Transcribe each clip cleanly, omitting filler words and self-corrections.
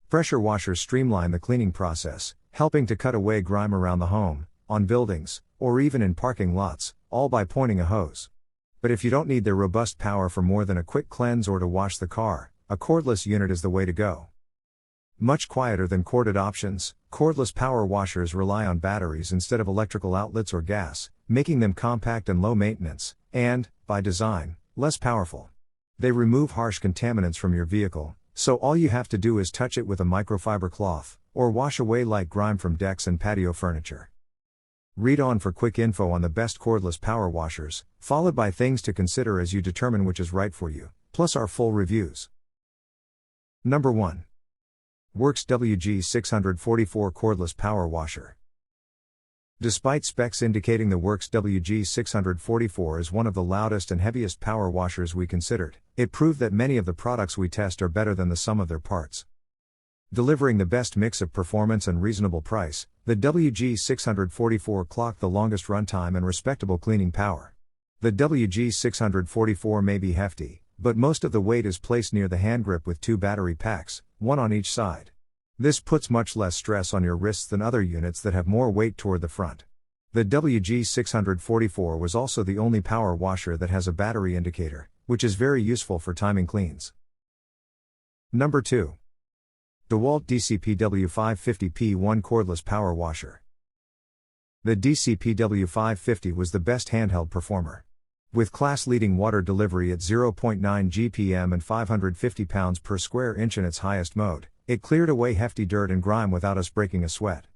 Pressure washers streamline the cleaning process, helping to cut away grime around the home, on buildings, or even in parking lots, all by pointing a hose. But if you don't need their robust power for more than a quick cleanse or to wash the car, a cordless unit is the way to go. Much quieter than corded options, cordless power washers rely on batteries instead of electrical outlets or gas, making them compact and low maintenance, and, by design, less powerful. They remove harsh contaminants from your vehicle, so all you have to do is touch it with a microfiber cloth, or wash away light grime from decks and patio furniture. Read on for quick info on the best cordless power washers, followed by things to consider as you determine which is right for you, plus our full reviews. Number 1. Worx WG644 Cordless Power Washer. Despite specs indicating the Worx WG644 is one of the loudest and heaviest power washers we considered, it proved that many of the products we test are better than the sum of their parts. Delivering the best mix of performance and reasonable price, the WG644 clocked the longest runtime and respectable cleaning power. The WG644 may be hefty, but most of the weight is placed near the hand grip with 2 battery packs, one on each side. This puts much less stress on your wrists than other units that have more weight toward the front. The WG644 was also the only power washer that has a battery indicator, which is very useful for timing cleans. Number 2. DeWalt DCPW550P1 Cordless Power Washer. The DCPW550 was the best handheld performer. With class-leading water delivery at 0.9 GPM and 550 pounds per square inch in its highest mode, it cleared away hefty dirt and grime without us breaking a sweat.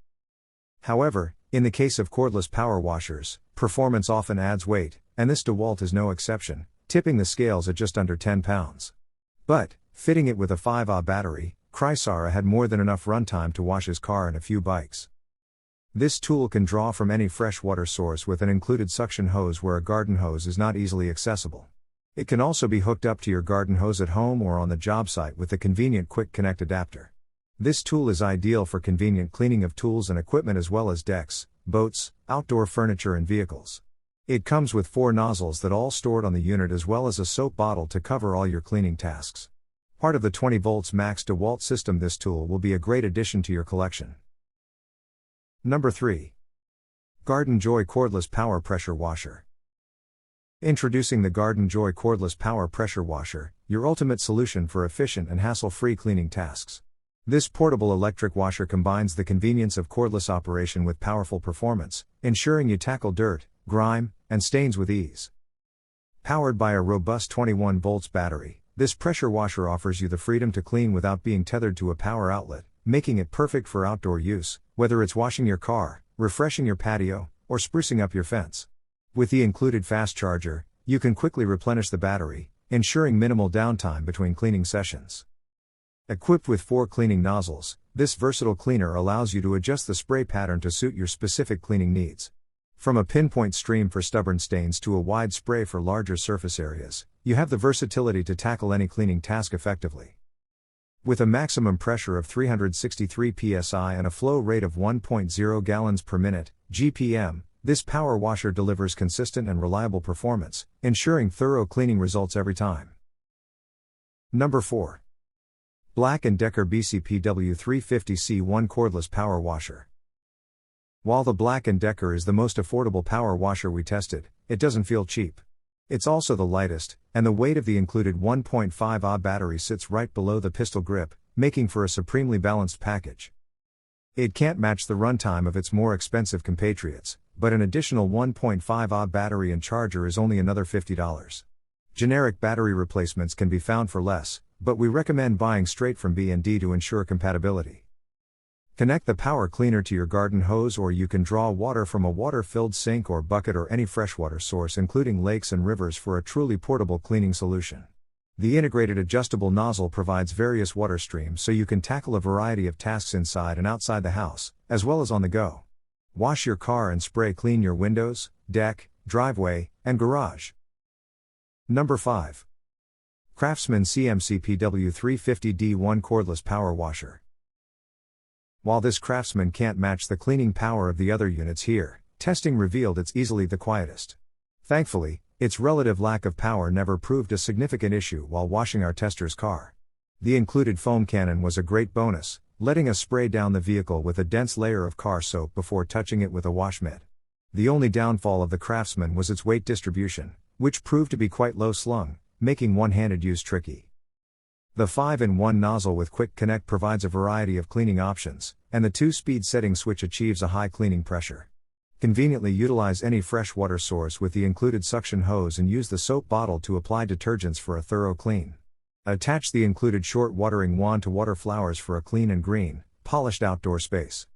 However, in the case of cordless power washers, performance often adds weight, and this DeWalt is no exception, tipping the scales at just under 10 pounds. But, fitting it with a 5Ah battery, Chrysara had more than enough runtime to wash his car and a few bikes. This tool can draw from any freshwater source with an included suction hose where a garden hose is not easily accessible. It can also be hooked up to your garden hose at home or on the job site with the convenient Quick Connect adapter. This tool is ideal for convenient cleaning of tools and equipment as well as decks, boats, outdoor furniture and vehicles. It comes with 4 nozzles that all stored on the unit as well as a soap bottle to cover all your cleaning tasks. Part of the 20 volts max DeWalt system, this tool will be a great addition to your collection. Number 3. GardenJoy Cordless Power Pressure Washer. Introducing the GardenJoy Cordless Power Pressure Washer, your ultimate solution for efficient and hassle-free cleaning tasks. This portable electric washer combines the convenience of cordless operation with powerful performance, ensuring you tackle dirt, grime, and stains with ease. Powered by a robust 21 volts battery, this pressure washer offers you the freedom to clean without being tethered to a power outlet, making it perfect for outdoor use, whether it's washing your car, refreshing your patio, or sprucing up your fence. With the included fast charger, you can quickly replenish the battery, ensuring minimal downtime between cleaning sessions. Equipped with 4 cleaning nozzles, this versatile cleaner allows you to adjust the spray pattern to suit your specific cleaning needs. From a pinpoint stream for stubborn stains to a wide spray for larger surface areas, you have the versatility to tackle any cleaning task effectively. With a maximum pressure of 363 psi and a flow rate of 1.0 gallons per minute, GPM, this power washer delivers consistent and reliable performance, ensuring thorough cleaning results every time. Number 4. Black & Decker BCPW550C1 Cordless Power Washer. While the Black & Decker is the most affordable power washer we tested, it doesn't feel cheap. It's also the lightest, and the weight of the included 1.5Ah battery sits right below the pistol grip, making for a supremely balanced package. It can't match the runtime of its more expensive compatriots, but an additional 1.5Ah battery and charger is only another $50. Generic battery replacements can be found for less, but we recommend buying straight from B&D to ensure compatibility. Connect the power cleaner to your garden hose, or you can draw water from a water-filled sink or bucket or any freshwater source including lakes and rivers for a truly portable cleaning solution. The integrated adjustable nozzle provides various water streams so you can tackle a variety of tasks inside and outside the house, as well as on the go. Wash your car and spray clean your windows, deck, driveway, and garage. Number 5. Craftsman CMCPW350D1 Cordless Power Washer. While this Craftsman can't match the cleaning power of the other units here, testing revealed it's easily the quietest. Thankfully, its relative lack of power never proved a significant issue while washing our tester's car. The included foam cannon was a great bonus, letting us spray down the vehicle with a dense layer of car soap before touching it with a wash mitt. The only downfall of the Craftsman was its weight distribution, which proved to be quite low slung, making one-handed use tricky. The 5-in-1 nozzle with Quick Connect provides a variety of cleaning options, and the 2-speed setting switch achieves a high cleaning pressure. Conveniently utilize any fresh water source with the included suction hose and use the soap bottle to apply detergents for a thorough clean. Attach the included short watering wand to water flowers for a clean and green, polished outdoor space.